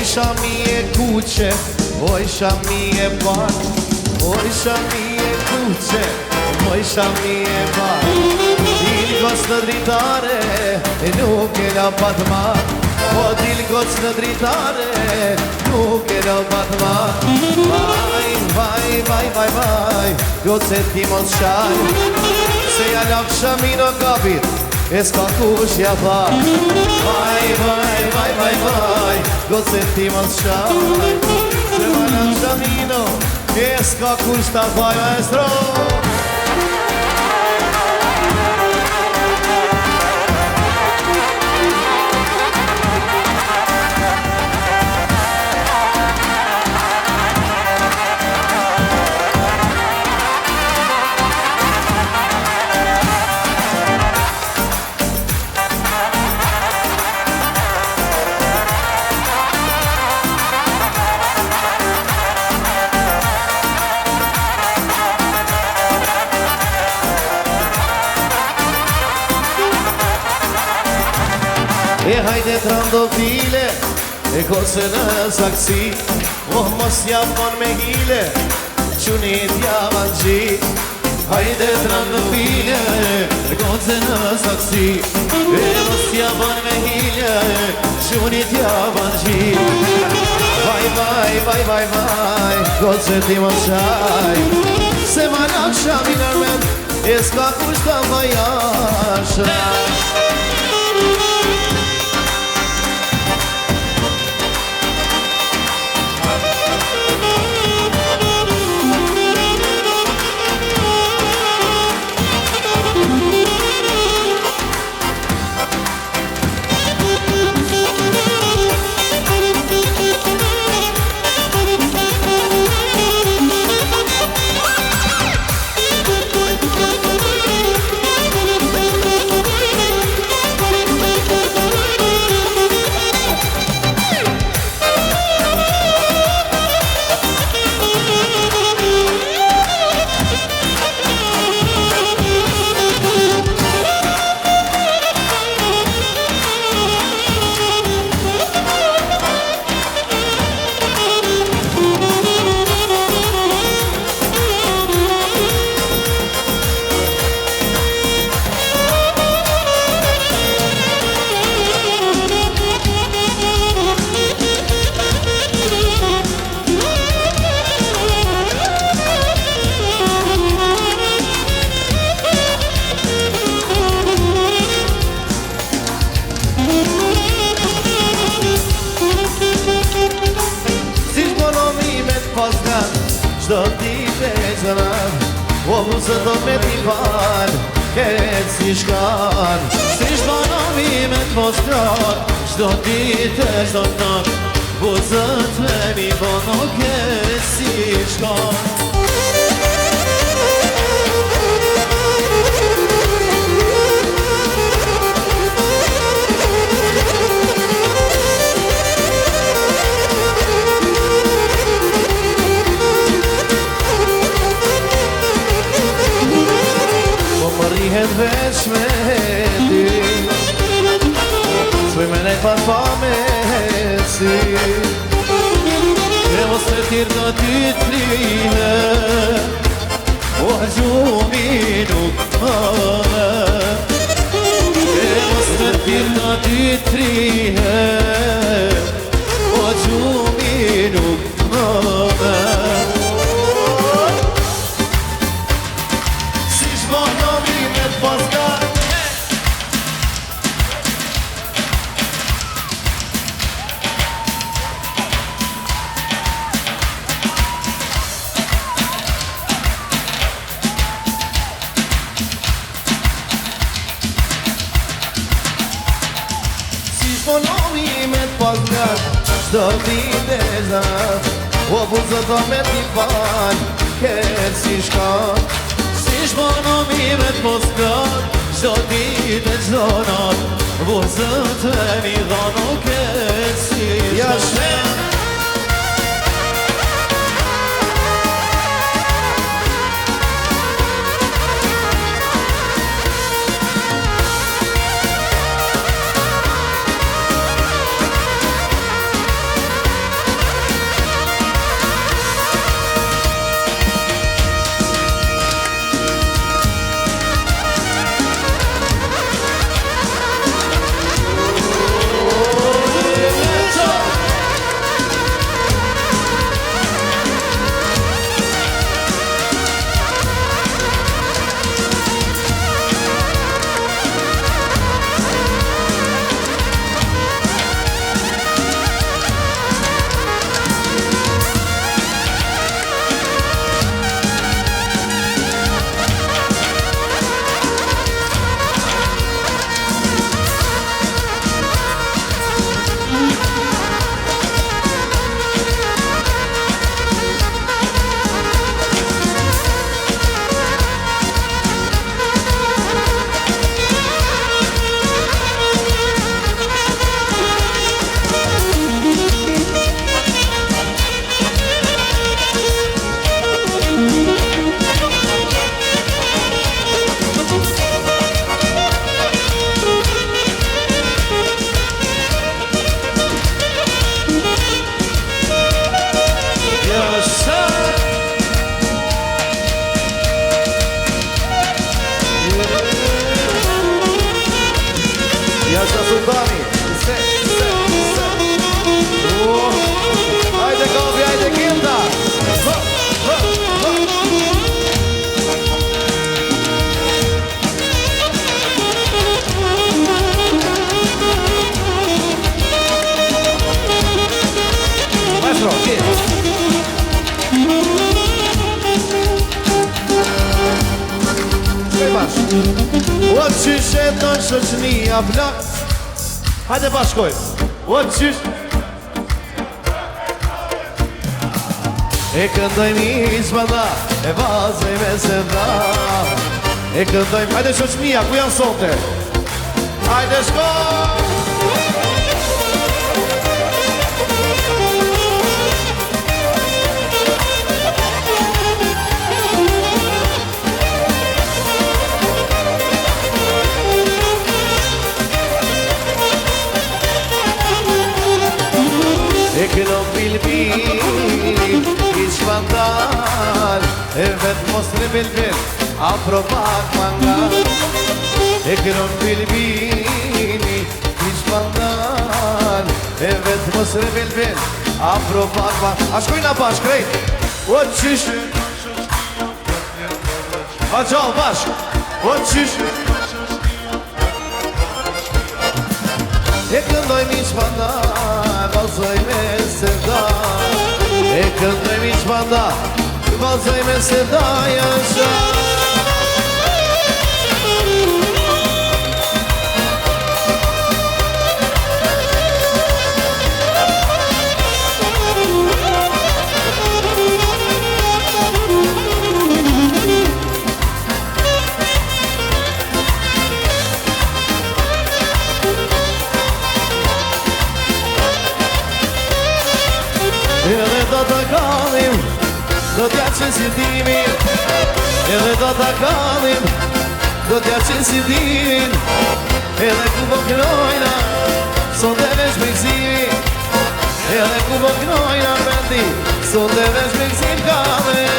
Oj shami e kuqe, oj shami e bar, oj shami e kuqe, oj shami e bar. Dil gos në dritare, nuk e la patma. Po dil gos në dritare, nuk e la patma. Vaj, vaj, vaj, vaj, vaj, goce ti mos shaj. Se ja laf shami në kapit, e s'ka kush ja tha. Vaj, vaj, vaj, vaj, vaj, goce ti mos shaj. Se ma laf shami në, e s'ka kush ta tha, maestro. E hajde trandofile, e kose në saksi. Oh, mos japon me hile, qunit javan gji. Hajde trandofile, e kose në saksi. E mos japon me hile, qunit javan gji. Vaj, vaj, vaj, vaj, vaj, kose ti mos shaj. Se ma lak shami nërmen, e s'ka kush ta vajasha. Qdo dit e zëran, o vëzë do me t'i fal, ketë si shkan. Si shbanomi me t'mostrar, qdo dit e zëran, vëzët me mi bono ketë si shkan. Rihet veç me ti, s'vej me nej pa me si. E mos me tirë nga ty t'lihe, o gjumi nuk mëve. E mos me tirë nga ty t'lihe, o gjumi nuk mëve. Qdo dit e zat, o buzë do me t'i fal, ketë si shkan. Si shbonomi me t'poskat, qdo dit e qdo nat, buzët e mi dhano ketë si shkan. qysh e do shoqënia plak. Hajde bashkoj. O qysh e këndojmë i zbada, e vazoj me zemra. E këndojmë, hajde shoqënia, ku janë sonte? Hajde shko! E kënon bilbil, i shpandal, e vetë mos në bilbil, afro pak mangal. E kënon bilbil, i shpandal, e vetë mos në bilbil, afro pak mangal. A shkojna bashk, krejt, o qysh a gjall bashk, o qysh e këndojmë i shpandal, vazoj me sevda. E këndojmë i shpandal, vazoj me sevda jasha. Edhe do të kallim, do t'ja qenë si dimin. Edhe do të kallim, do t'ja qenë si dimin. Edhe ku po knojna, son dhe vesh me gzimi. Edhe ku po knojna bendi, son dhe vesh me gzim kame.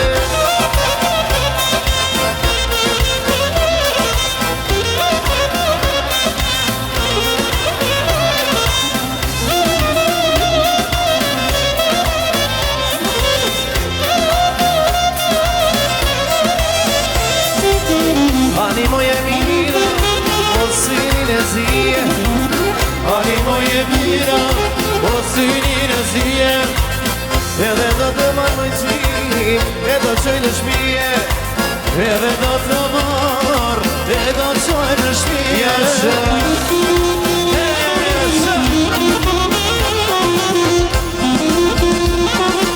Ani moje mira, o synin e zije. Ani moje mira, o synin e zije. Edhe do të marrë në qim, e do qoj në shpije. Edhe do të marrë, e do qoj në shpije.